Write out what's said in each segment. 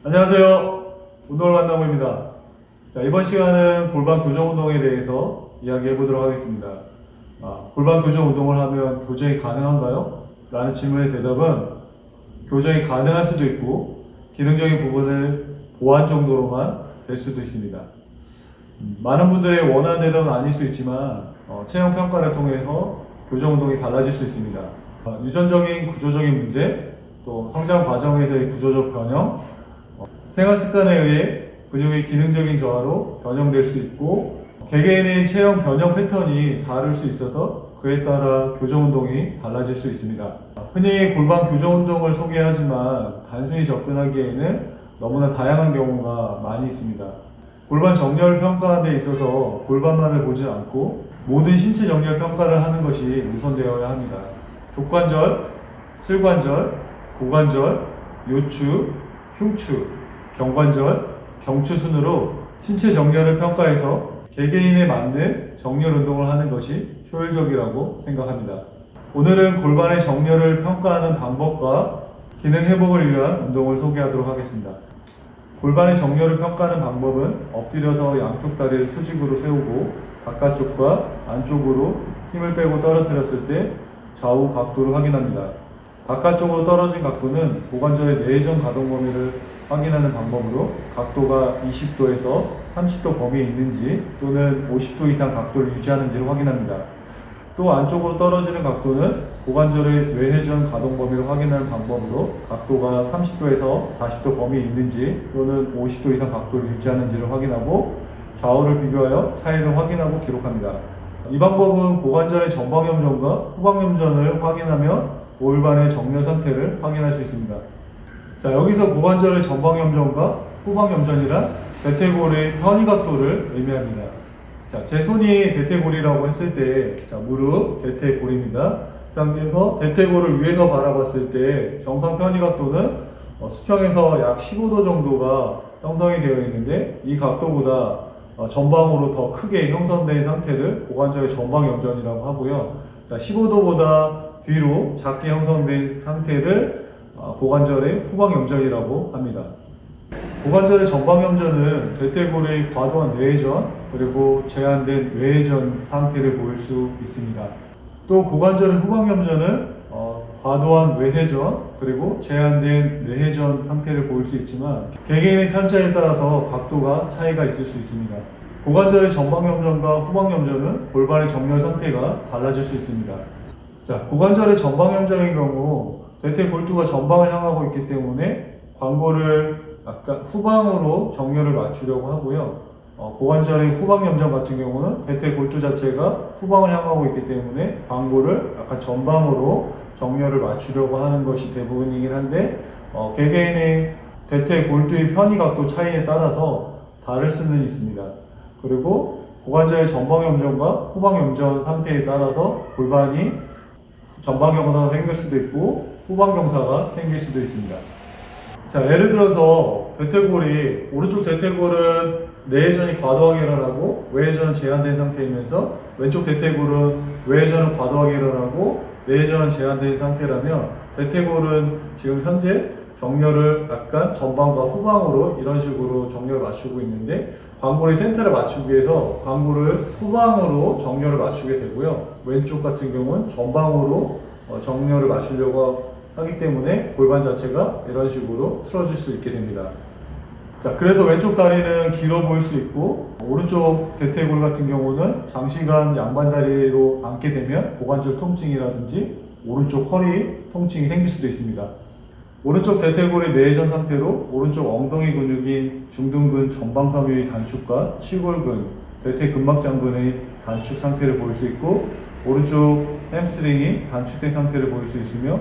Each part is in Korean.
안녕하세요. 운동을 만나보입니다. 자, 이번 시간은 골반 교정 운동에 대해서 이야기해 보도록 하겠습니다. 골반 교정 운동을 하면 교정이 가능한가요? 라는 질문의 대답은 교정이 가능할 수도 있고 기능적인 부분을 보완 정도로만 될 수도 있습니다. 많은 분들의 원하는 대답은 아닐 수 있지만 체형 평가를 통해서 교정 운동이 달라질 수 있습니다. 유전적인 구조적인 문제, 또 성장 과정에서의 구조적 변형, 생활 습관에 의해 근육의 기능적인 저하로 변형될 수 있고 개개인의 체형 변형 패턴이 다를 수 있어서 그에 따라 교정 운동이 달라질 수 있습니다. 흔히 골반 교정 운동을 소개하지만 단순히 접근하기에는 너무나 다양한 경우가 많이 있습니다. 골반 정렬 평가에 있어서 골반만을 보지 않고 모든 신체 정렬 평가를 하는 것이 우선되어야 합니다. 족관절, 슬관절, 고관절, 요추, 흉추, 경관절, 경추 순으로 신체 정렬을 평가해서 개개인에 맞는 정렬 운동을 하는 것이 효율적이라고 생각합니다. 오늘은 골반의 정렬을 평가하는 방법과 기능 회복을 위한 운동을 소개하도록 하겠습니다. 골반의 정렬을 평가하는 방법은 엎드려서 양쪽 다리를 수직으로 세우고 바깥쪽과 안쪽으로 힘을 빼고 떨어뜨렸을 때 좌우 각도를 확인합니다. 바깥쪽으로 떨어진 각도는 고관절의 내전 가동 범위를 확인하는 방법으로 각도가 20도에서 30도 범위에 있는지 또는 50도 이상 각도를 유지하는지를 확인합니다. 또 안쪽으로 떨어지는 각도는 고관절의 뇌회전 가동 범위를 확인하는 방법으로 각도가 30도에서 40도 범위에 있는지 또는 50도 이상 각도를 유지하는지를 확인하고 좌우를 비교하여 차이를 확인하고 기록합니다. 이 방법은 고관절의 전방염전과 후방염전을 확인하며 골반의 정렬 상태를 확인할 수 있습니다. 자, 여기서 고관절의 전방염전과 후방염전이란 대퇴골의 편의 각도를 의미합니다. 자, 제 손이 대퇴골이라고 했을 때, 자, 무릎 대퇴골입니다. 이 상태에서 대퇴골을 위에서 바라봤을 때 정상 편의 각도는 수평에서 약 15도 정도가 형성이 되어 있는데 이 각도보다 전방으로 더 크게 형성된 상태를 고관절의 전방염전이라고 하고요. 자, 15도보다 뒤로 작게 형성된 상태를 고관절의 후방염전이라고 합니다. 고관절의 전방염전은 대퇴골의 과도한 뇌회전 그리고 제한된 뇌회전 상태를 보일 수 있습니다. 또 고관절의 후방염전은 과도한 뇌회전 그리고 제한된 뇌회전 상태를 보일 수 있지만 개개인의 편차에 따라서 각도가 차이가 있을 수 있습니다. 고관절의 전방염전과 후방염전은 골반의 정렬 상태가 달라질 수 있습니다. 자, 고관절의 전방염전의 경우 대퇴골두가 전방을 향하고 있기 때문에 광골을 약간 후방으로 정렬을 맞추려고 하고요. 고관절의 후방염전 같은 경우는 대퇴골두 자체가 후방을 향하고 있기 때문에 광골을 약간 전방으로 정렬을 맞추려고 하는 것이 대부분이긴 한데 개개인의 대퇴골두의 편의 각도 차이에 따라서 다를 수는 있습니다. 그리고 고관절의 전방염전과 후방염전 상태에 따라서 골반이 전방경사가 생길 수도 있고 후방경사가 생길 수도 있습니다. 자, 예를 들어서 대퇴골이 오른쪽 대퇴골은 내회전이 과도하게 일어나고 외회전은 제한된 상태이면서 왼쪽 대퇴골은 외회전은 과도하게 일어나고 내회전은 제한된 상태라면 대퇴골은 지금 현재 정렬을 약간 전방과 후방으로 이런 식으로 정렬을 맞추고 있는데 광골의 센터를 맞추기 위해서 광골을 후방으로 정렬을 맞추게 되고요. 왼쪽 같은 경우는 전방으로 정렬을 맞추려고 하기 때문에 골반 자체가 이런 식으로 틀어질 수 있게 됩니다. 자, 그래서 왼쪽 다리는 길어 보일 수 있고 오른쪽 대퇴골 같은 경우는 장시간 양반 다리로 앉게 되면 고관절 통증이라든지 오른쪽 허리 통증이 생길 수도 있습니다. 오른쪽 대퇴골의 내회전 상태로 오른쪽 엉덩이 근육인 중둔근 전방섬유의 단축과 치골근, 대퇴근막장근의 단축 상태를 보일 수 있고 오른쪽 햄스트링이 단축된 상태를 보일 수 있으며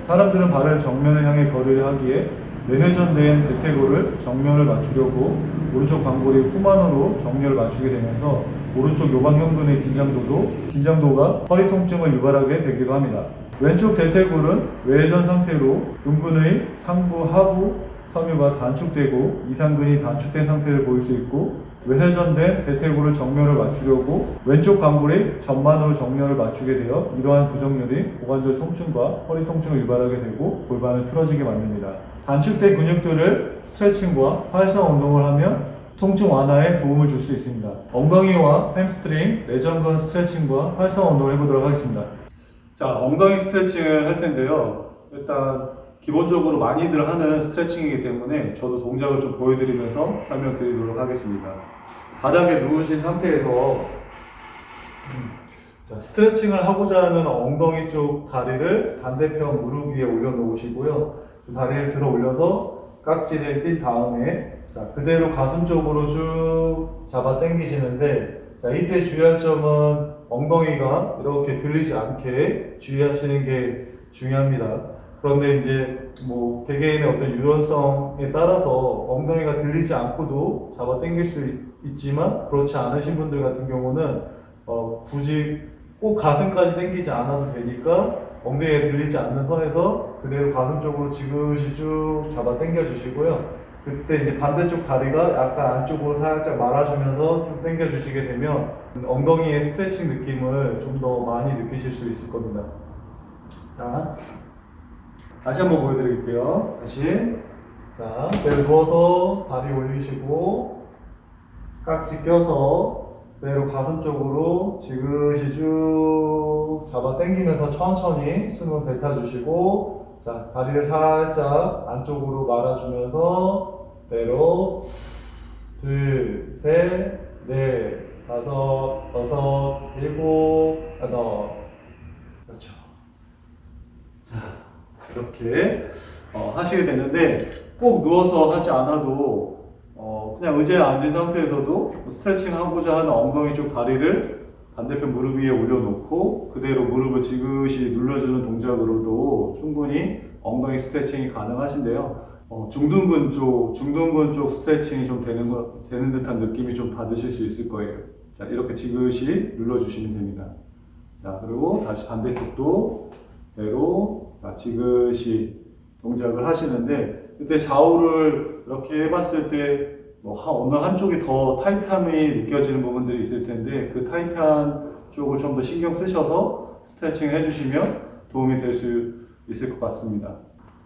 사람들은 발을 정면을 향해 걸으려 하기에 내회전된 대퇴골을 정면을 맞추려고 오른쪽 광골이 후만으로 정렬을 맞추게 되면서 오른쪽 요방형근의 긴장도가 허리 통증을 유발하게 되기도 합니다. 왼쪽 대퇴골은 외회전 상태로 등근의 상부 하부 섬유가 단축되고 이상근이 단축된 상태를 보일 수 있고 외회전된 대퇴골을 정면을 맞추려고 왼쪽 관골이 전만으로 정면을 맞추게 되어 이러한 부정렬이 고관절 통증과 허리 통증을 유발하게 되고 골반을 틀어지게 만듭니다. 단축된 근육들을 스트레칭과 활성 운동을 하면 통증 완화에 도움을 줄 수 있습니다. 엉덩이와 햄스트링, 내전근 스트레칭과 활성 운동을 해보도록 하겠습니다. 자, 엉덩이 스트레칭을 할 텐데요. 일단 기본적으로 많이들 하는 스트레칭이기 때문에 저도 동작을 좀 보여드리면서 설명드리도록 하겠습니다. 바닥에 누우신 상태에서 자, 스트레칭을 하고자 하는 엉덩이 쪽 다리를 반대편 무릎 위에 올려놓으시고요. 다리를 들어 올려서 깍지를 삔 다음에 자, 그대로 가슴 쪽으로 쭉 잡아 당기시는데 자, 이때 주의할 점은 엉덩이가 이렇게 들리지 않게 주의하시는 게 중요합니다. 그런데 이제 뭐 개개인의 어떤 유연성에 따라서 엉덩이가 들리지 않고도 잡아 당길 수 있지만 그렇지 않으신 분들 같은 경우는 굳이 꼭 가슴까지 당기지 않아도 되니까 엉덩이가 들리지 않는 선에서 그대로 가슴 쪽으로 지그시 쭉 잡아 당겨 주시고요. 그때 이제 반대쪽 다리가 약간 안쪽으로 살짝 말아주면서 좀 당겨 주시게 되면 엉덩이의 스트레칭 느낌을 좀 더 많이 느끼실 수 있을 겁니다. 자, 다시 한번 보여드릴게요. 다시. 자, 그대로 누워서 다리 올리시고 깍지 껴서 그대로 가슴 쪽으로 지그시 쭉 잡아 당기면서 천천히 숨을 뱉어주시고 자, 다리를 살짝 안쪽으로 말아주면서 그대로 둘, 셋, 넷, 다섯, 여섯, 일곱, 여덟. 그렇죠. 자, 이렇게 하시게 되는데 꼭 누워서 하지 않아도 그냥 의자에 앉은 상태에서도 스트레칭 하고자 하는 엉덩이 쪽 다리를 반대편 무릎 위에 올려놓고 그대로 무릎을 지그시 눌러주는 동작으로도 충분히 엉덩이 스트레칭이 가능하신데요. 중둔근 쪽 스트레칭이 좀 되는 듯한 느낌이 좀 받으실 수 있을 거예요. 자, 이렇게 지그시 눌러주시면 됩니다. 자, 그리고 다시 반대쪽도 그대로 지그시 동작을 하시는데 그때 좌우를 이렇게 해봤을 때 어느 한쪽이 더 타이트함이 느껴지는 부분들이 있을 텐데 그 타이트한 쪽을 좀 더 신경 쓰셔서 스트레칭을 해주시면 도움이 될 수 있을 것 같습니다.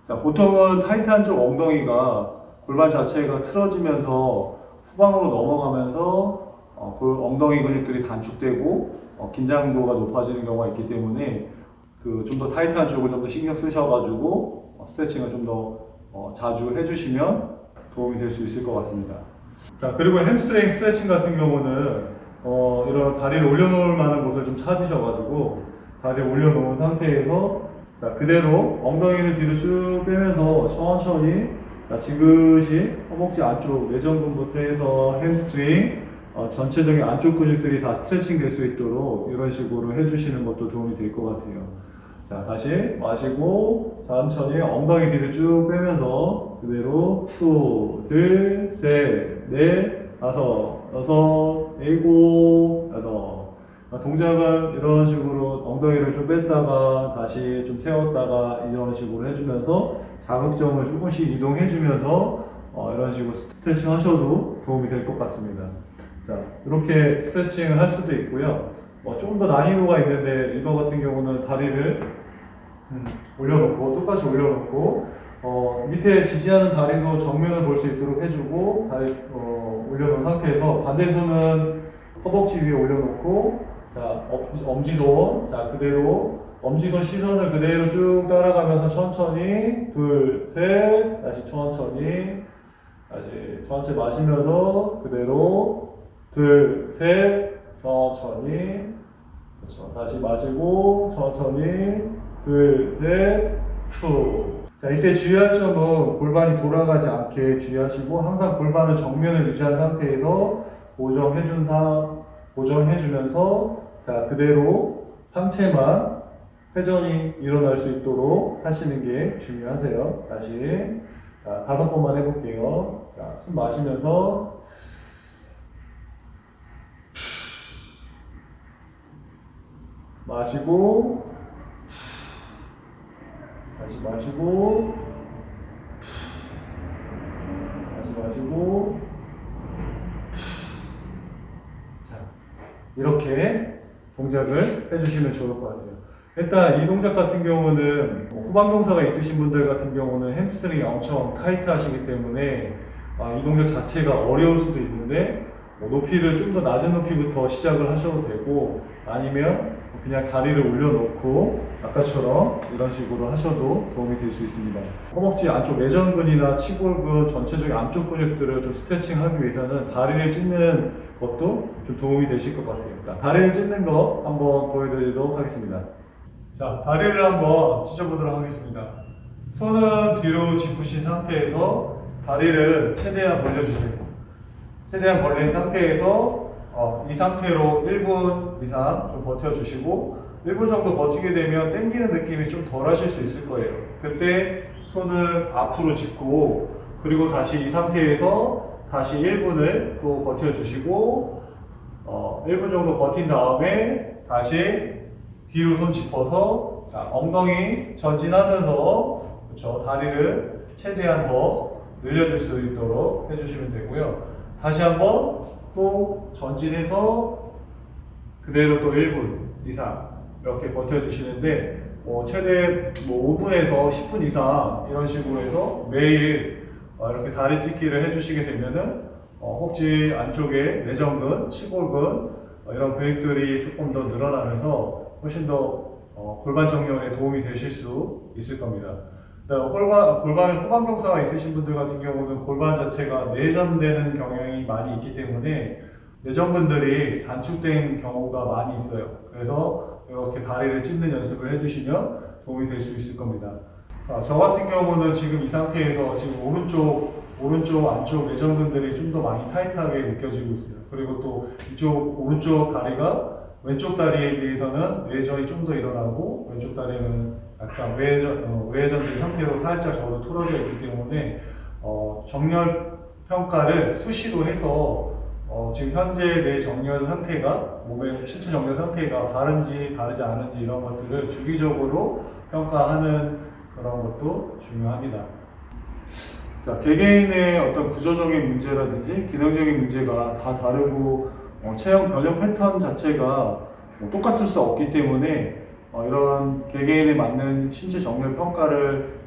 자, 보통은 타이트한 쪽 엉덩이가 골반 자체가 틀어지면서 후방으로 넘어가면서 엉덩이 근육들이 단축되고 긴장도가 높아지는 경우가 있기 때문에 좀 더 타이트한 쪽을 좀 더 신경 쓰셔가지고 스트레칭을 좀 더 자주 해주시면 도움이 될 수 있을 것 같습니다. 자, 그리고 햄스트링 스트레칭 같은 경우는 이런 다리를 올려놓을 만한 곳을 좀 찾으셔가지고 다리를 올려놓은 상태에서 자, 그대로 엉덩이를 뒤로 쭉 빼면서 천천히 지그시 허벅지 안쪽 내전근부터 해서 햄스트링 전체적인 안쪽 근육들이 다 스트레칭 될 수 있도록 이런 식으로 해주시는 것도 도움이 될 것 같아요. 자, 다시 마시고 천천히 엉덩이 뒤로 쭉 빼면서 그대로 둘, 셋, 넷, 다섯, 여섯, 일곱, 여덟. 동작을 이런 식으로 엉덩이를 좀 뺐다가 다시 좀 세웠다가 이런 식으로 해주면서 자극점을 조금씩 이동해주면서 이런 식으로 스트레칭 하셔도 도움이 될 것 같습니다. 자, 이렇게 스트레칭을 할 수도 있고요. 조금 더 난이도가 있는데 이거 같은 경우는 다리를 올려놓고 똑같이 올려놓고 밑에 지지하는 다리도 정면을 볼 수 있도록 해주고 다리 올려놓은 상태에서 반대 손은 허벅지 위에 올려놓고 자, 엄지손 자, 그대로 엄지손 시선을 그대로 쭉 따라가면서 천천히 둘, 셋 다시 천천히 마시면서 그대로 둘, 셋 천천히 그렇죠. 다시 마시고 천천히 둘, 셋, 후. 자, 이때 주의할 점은 골반이 돌아가지 않게 주의하시고 항상 골반을 정면을 유지한 상태에서 고정해주면서 자, 그대로 상체만 회전이 일어날 수 있도록 하시는 게 중요하세요. 다시 자, 5번만 해볼게요. 자, 숨 마시면서 마시고 다시 마시고 다시 마시고 이렇게 동작을 해주시면 좋을 것 같아요. 일단 이 동작 같은 경우는 후방 경사가 있으신 분들 같은 경우는 햄스트링이 엄청 타이트 하시기 때문에 이 동작 자체가 어려울 수도 있는데 높이를 좀 더 낮은 높이부터 시작을 하셔도 되고, 아니면 그냥 다리를 올려놓고 아까처럼 이런 식으로 하셔도 도움이 될 수 있습니다. 허벅지 안쪽 내전근이나 치골근 전체적인 안쪽 근육들을 좀 스트레칭하기 위해서는 다리를 찢는 것도 좀 도움이 되실 것 같아요. 자, 다리를 찢는 거 한번 보여드리도록 하겠습니다. 자, 다리를 한번 찢어보도록 하겠습니다. 손은 뒤로 짚으신 상태에서 다리를 최대한 벌려주세요. 최대한 벌린 상태에서 이 상태로 1분 이상 좀 버텨주시고, 1분 정도 버티게 되면 당기는 느낌이 좀 덜 하실 수 있을 거예요. 그때 손을 앞으로 짚고, 그리고 다시 이 상태에서 다시 1분을 또 버텨주시고, 1분 정도 버틴 다음에 다시 뒤로 손 짚어서, 자, 엉덩이 전진하면서, 그렇죠, 다리를 최대한 더 늘려줄 수 있도록 해주시면 되고요. 다시 한번 또 전진해서 그대로 또 1분 이상 이렇게 버텨주시는데, 최대 5분에서 10분 이상 이런 식으로 해서 매일 이렇게 다리 찢기를 해주시게 되면은 혹시 안쪽에 내전근, 치골근 이런 근육들이 조금 더 늘어나면서 훨씬 더 골반 정렬에 도움이 되실 수 있을 겁니다. 골반에 후방 경사가 있으신 분들 같은 경우는 골반 자체가 내전되는 경향이 많이 있기 때문에 내전근들이 단축된 경우가 많이 있어요. 그래서 이렇게 다리를 찢는 연습을 해주시면 도움이 될 수 있을 겁니다. 저 같은 경우는 지금 이 상태에서 지금 오른쪽 안쪽 내전근들이 좀 더 많이 타이트하게 느껴지고 있어요. 그리고 또 이쪽 오른쪽 다리가 왼쪽 다리에 비해서는 외전이 좀 더 일어나고, 왼쪽 다리는 약간 외전된 상태로 살짝 저도 틀어져 있기 때문에 정렬 평가를 수시로 해서 지금 현재 내 정렬 상태가, 몸의 신체 정렬 상태가 바른지 바르지 않은지 이런 것들을 주기적으로 평가하는 그런 것도 중요합니다. 자, 개개인의 어떤 구조적인 문제라든지 기능적인 문제가 다 다르고 체형 변형 패턴 자체가 똑같을 수 없기 때문에 이런 개개인에 맞는 신체 정렬 평가를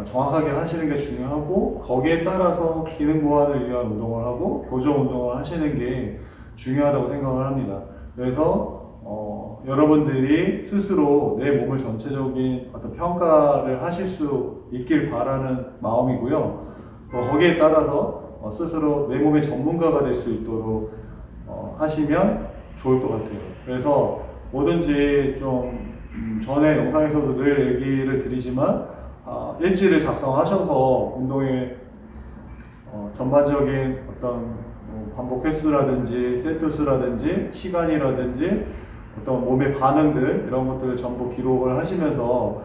정확하게 하시는 게 중요하고, 거기에 따라서 기능 보완을 위한 운동을 하고 교정 운동을 하시는 게 중요하다고 생각을 합니다. 그래서 여러분들이 스스로 내 몸을 전체적인 어떤 평가를 하실 수 있길 바라는 마음이고요. 거기에 따라서 스스로 내 몸의 전문가가 될 수 있도록 하시면 좋을 것 같아요. 그래서 뭐든지 좀 전에 영상에서도 늘 얘기를 드리지만 일지를 작성하셔서 운동의 전반적인 어떤 반복 횟수라든지 세트 수라든지 시간이라든지 어떤 몸의 반응들 이런 것들을 전부 기록을 하시면서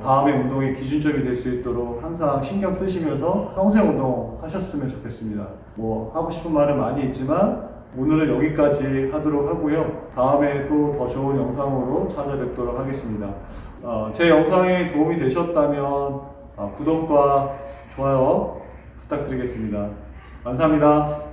다음에 운동의 기준점이 될 수 있도록 항상 신경 쓰시면서 평생 운동 하셨으면 좋겠습니다. 하고 싶은 말은 많이 있지만 오늘은 여기까지 하도록 하고요. 다음에 또 더 좋은 영상으로 찾아뵙도록 하겠습니다. 제 영상이 도움이 되셨다면 구독과 좋아요 부탁드리겠습니다. 감사합니다.